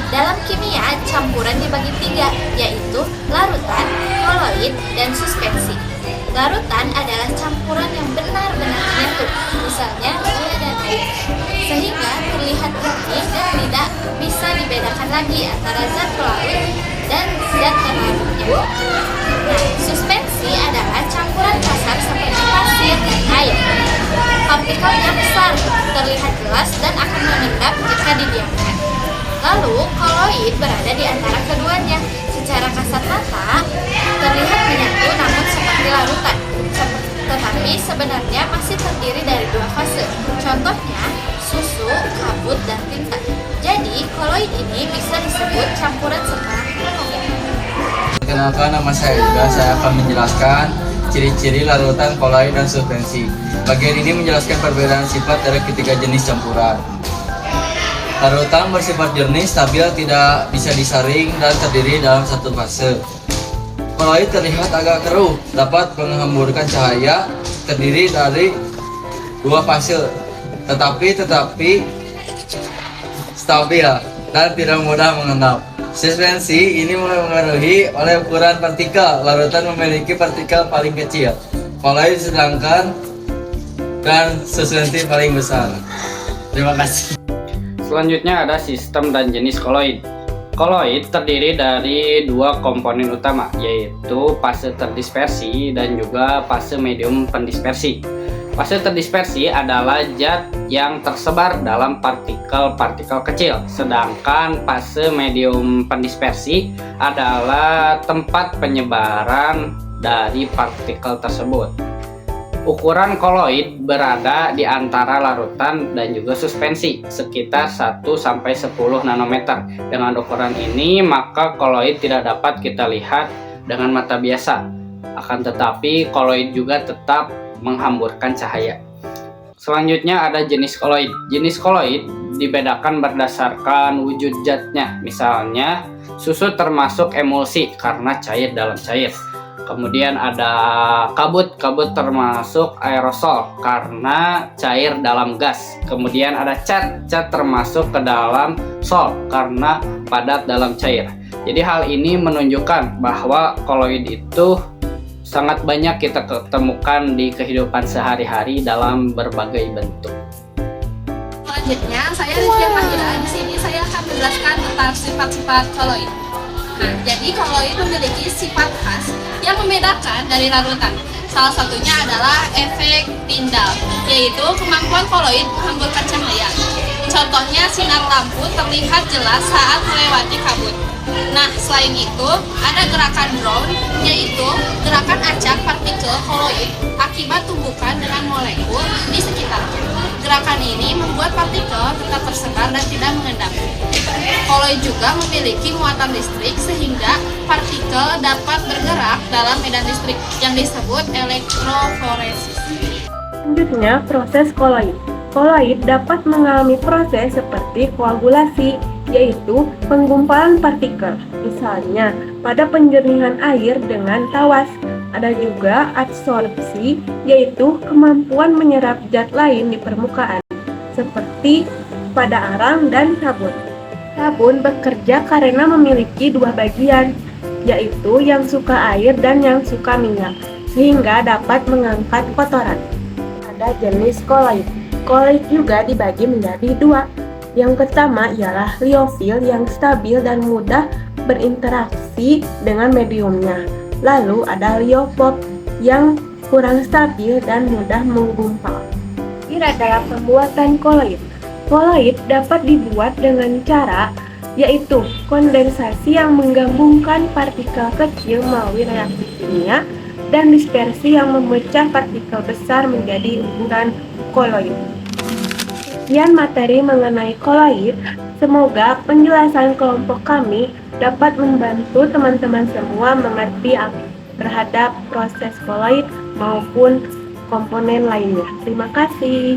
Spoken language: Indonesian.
Dalam kimia, campuran dibagi tiga, yaitu larutan, koloid, dan suspensi. Larutan adalah campuran yang benar-benar menyatu, misalnya gula dan air, sehingga terlihat jernih dan tidak bisa dibedakan lagi antara zat pelarut dan zat terlarutnya. Nah, suspensi adalah campuran kasar seperti pasir dan air. Partikelnya besar, terlihat jelas dan akan mengendap jika didiamkan. Lalu, koloid berada di antara keduanya. Secara kasat mata, terlihat menyatu namun seperti larutan. Tetapi sebenarnya masih terdiri dari dua fase. Contohnya, susu, kabut, dan tinta. Jadi, koloid ini bisa disebut campuran setengah koloid. Perkenalkan, nama saya Yuda. Saya akan menjelaskan ciri-ciri larutan, koloid, dan suspensi. Bagian ini menjelaskan perbedaan sifat dari ketiga jenis campuran. Larutan bersifat jernih, stabil, tidak bisa disaring, dan terdiri dalam satu fase. Koloid terlihat agak keruh, dapat menghamburkan cahaya, terdiri dari dua fase, tetapi stabil dan tidak mudah mengendap. Suspensi ini mempengaruhi oleh ukuran partikel. Larutan memiliki partikel paling kecil, koloid sedangkan dan suspensi paling besar. Terima kasih. Selanjutnya ada sistem dan jenis koloid. Koloid terdiri dari dua komponen utama, yaitu fase terdispersi dan juga fase medium pendispersi. Fase terdispersi adalah zat yang tersebar dalam partikel-partikel kecil, sedangkan fase medium pendispersi adalah tempat penyebaran dari partikel tersebut. Ukuran koloid berada di antara larutan dan juga suspensi, sekitar 1-10 nanometer. Dengan ukuran ini, maka koloid tidak dapat kita lihat dengan mata biasa. Akan tetapi, koloid juga tetap menghamburkan cahaya. Selanjutnya ada jenis koloid. Jenis koloid dibedakan berdasarkan wujud zatnya. Misalnya, susu termasuk emulsi karena cair dalam cair. Kemudian ada kabut termasuk aerosol karena cair dalam gas. Kemudian ada cat termasuk ke dalam sol karena padat dalam cair. Jadi hal ini menunjukkan bahwa koloid itu sangat banyak kita ketemukan di kehidupan sehari-hari dalam berbagai bentuk. Selanjutnya, saya Rizky Fahira. Di sini saya akan menjelaskan tentang sifat-sifat koloid. Nah, jadi koloid memiliki sifat khas yang membedakan dari larutan. Salah satunya adalah efek Tyndall, yaitu kemampuan koloid menghamburkan cahaya. Contohnya, sinar lampu terlihat jelas saat melewati kabut. Nah, selain itu, ada gerakan Brown, yaitu gerakan acak partikel koloid akibat tumbukan dengan molekul di sekitarnya. Gerakan ini membuat partikel tetap tersebar dan tidak mengendap. Koloid juga memiliki muatan listrik sehingga partikel dapat bergerak dalam medan listrik yang disebut elektroforesis. Selanjutnya, proses koloid. Koloid dapat mengalami proses seperti koagulasi, yaitu penggumpalan partikel, misalnya pada penjernihan air dengan tawas. Ada juga adsorpsi, yaitu kemampuan menyerap zat lain di permukaan, seperti pada arang dan sabun. Sabun bekerja karena memiliki dua bagian, yaitu yang suka air dan yang suka minyak, sehingga dapat mengangkat kotoran. Ada jenis koloid. Koloid juga dibagi menjadi dua. Yang pertama ialah liofil yang stabil dan mudah berinteraksi dengan mediumnya. Lalu ada liofоб yang kurang stabil dan mudah menggumpal. Ini adalah pembuatan koloid. Koloid dapat dibuat dengan cara yaitu kondensasi yang menggabungkan partikel kecil melalui reaksi kimia dan dispersi yang memecah partikel besar menjadi ukuran koloid. Sekian materi mengenai koloid. Semoga penjelasan kelompok kami dapat membantu teman-teman semua mengerti terhadap proses koloid maupun komponen lainnya. Terima kasih.